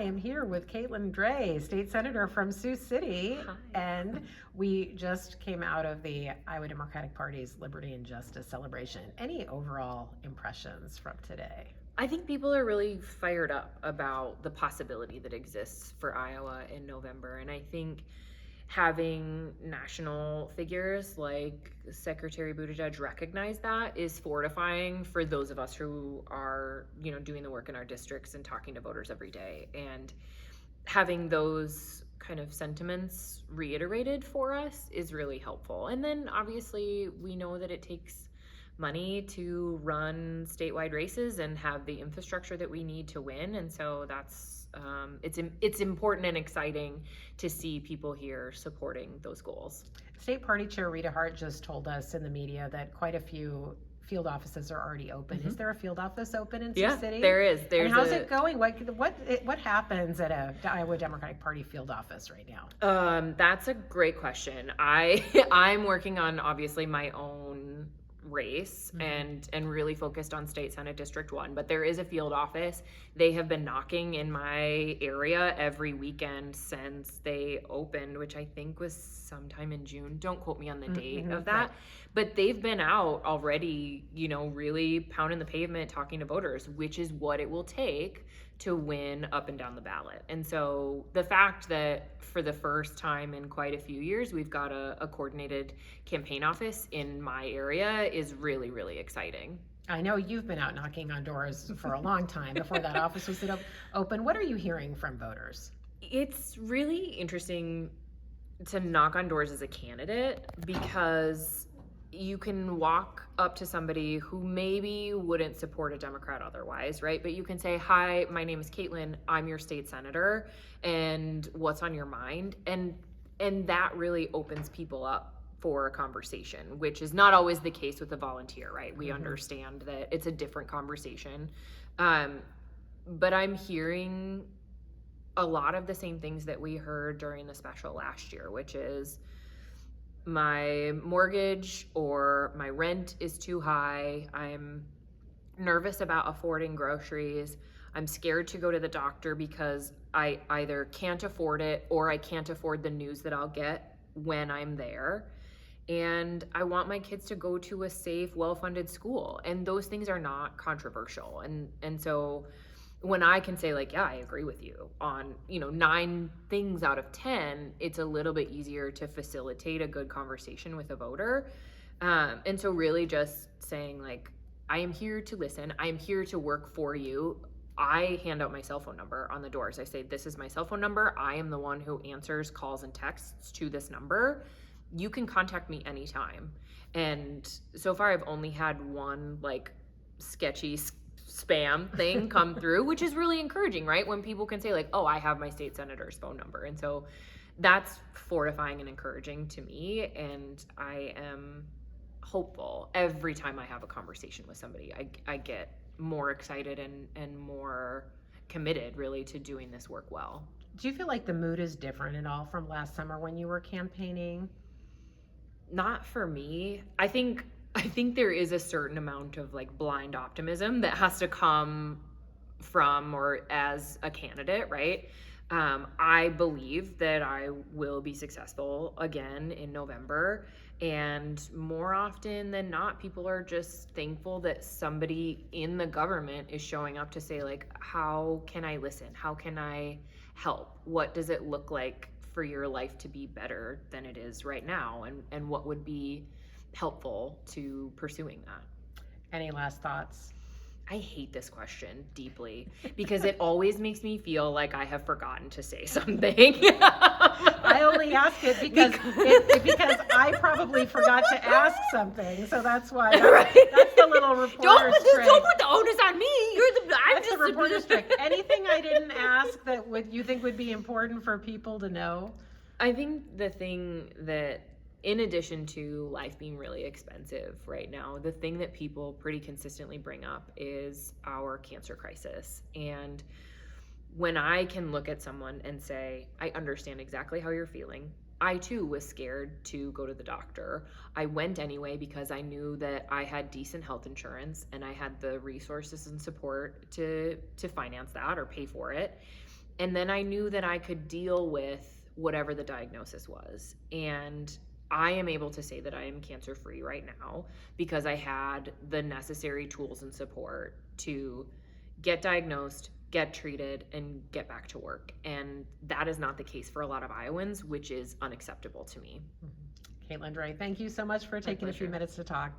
I am here with Catelin Drey, state senator from Sioux City. Hi. And we just came out of the Iowa Democratic Party's Liberty and Justice celebration. Any overall impressions from today? I think people are really fired up about the possibility that exists for Iowa in November. And I think having national figures like Secretary Buttigieg recognize that is fortifying for those of us who are, doing the work in our districts and talking to voters every day. And having those kind of sentiments reiterated for us is really helpful. And then obviously we know that it takes money to run statewide races and have the infrastructure that we need to win. And so that's it's important and exciting to see people here supporting those goals. State Party Chair Rita Hart just told us in the media that quite a few field offices are already open. Mm-hmm. Is there a field office open in Sioux City? Yeah, there is. And how's it going? What happens at a Iowa Democratic Party field office right now? That's a great question. I'm working on obviously my own race and really focused on state senate district 1, but there is a field office. They have been knocking in my area every weekend since they opened, which I think was sometime in June. Don't quote me on the date of that, right. But they've been out already, really pounding the pavement, talking to voters, which is what it will take to win up and down the ballot. And so the fact that for the first time in quite a few years, we've got a coordinated campaign office in my area is really, really exciting. I know you've been out knocking on doors for a long time before that office was open. What are you hearing from voters? It's really interesting to knock on doors as a candidate because you can walk up to somebody who maybe wouldn't support a Democrat otherwise, right? But you can say, hi, my name is Catelin, I'm your state senator, and what's on your mind? And that really opens people up for a conversation, which is not always the case with a volunteer, right? We understand that it's a different conversation. But I'm hearing a lot of the same things that we heard during the special last year, which is, my mortgage or my rent is too high. I'm nervous about affording groceries. I'm scared to go to the doctor because I either can't afford it or I can't afford the news that I'll get when I'm there. And I want my kids to go to a safe, well-funded school. And those things are not controversial. And so when I can say yeah, I agree with you on, 9 things out of 10, it's a little bit easier to facilitate a good conversation with a voter. And so really just saying I am here to listen. I am here to work for you. I hand out my cell phone number on the doors. I say, this is my cell phone number. I am the one who answers calls and texts to this number. You can contact me anytime. And so far I've only had one sketchy spam thing come through, which is really encouraging, right? When people can say oh, I have my state senator's phone number. And so that's fortifying and encouraging to me. And I am hopeful every time I have a conversation with somebody. I get more excited and more committed really to doing this work well. Do you feel like the mood is different at all from last summer when you were campaigning? Not for me. I think there is a certain amount of blind optimism that has to come from or as a candidate, right? I believe that I will be successful again in November. And more often than not, people are just thankful that somebody in the government is showing up to say how can I listen? How can I help? What does it look like for your life to be better than it is right now? And what would be helpful to pursuing that? Any last thoughts? I hate this question deeply because it always makes me feel like I have forgotten to say something. I only ask it because I probably forgot to ask something, so that's why. That's the little reporter's trick. Don't put the onus on me. That's the reporter's trick. Anything I didn't ask that you think would be important for people to know? I think the thing that, in addition to life being really expensive right now, the thing that people pretty consistently bring up is our cancer crisis. And when I can look at someone and say, I understand exactly how you're feeling. I too was scared to go to the doctor. I went anyway because I knew that I had decent health insurance and I had the resources and support to finance that or pay for it. And then I knew that I could deal with whatever the diagnosis was. And I am able to say that I am cancer-free right now because I had the necessary tools and support to get diagnosed, get treated, and get back to work. And that is not the case for a lot of Iowans, which is unacceptable to me. Catelin Drey, thank you so much for taking a few minutes to talk.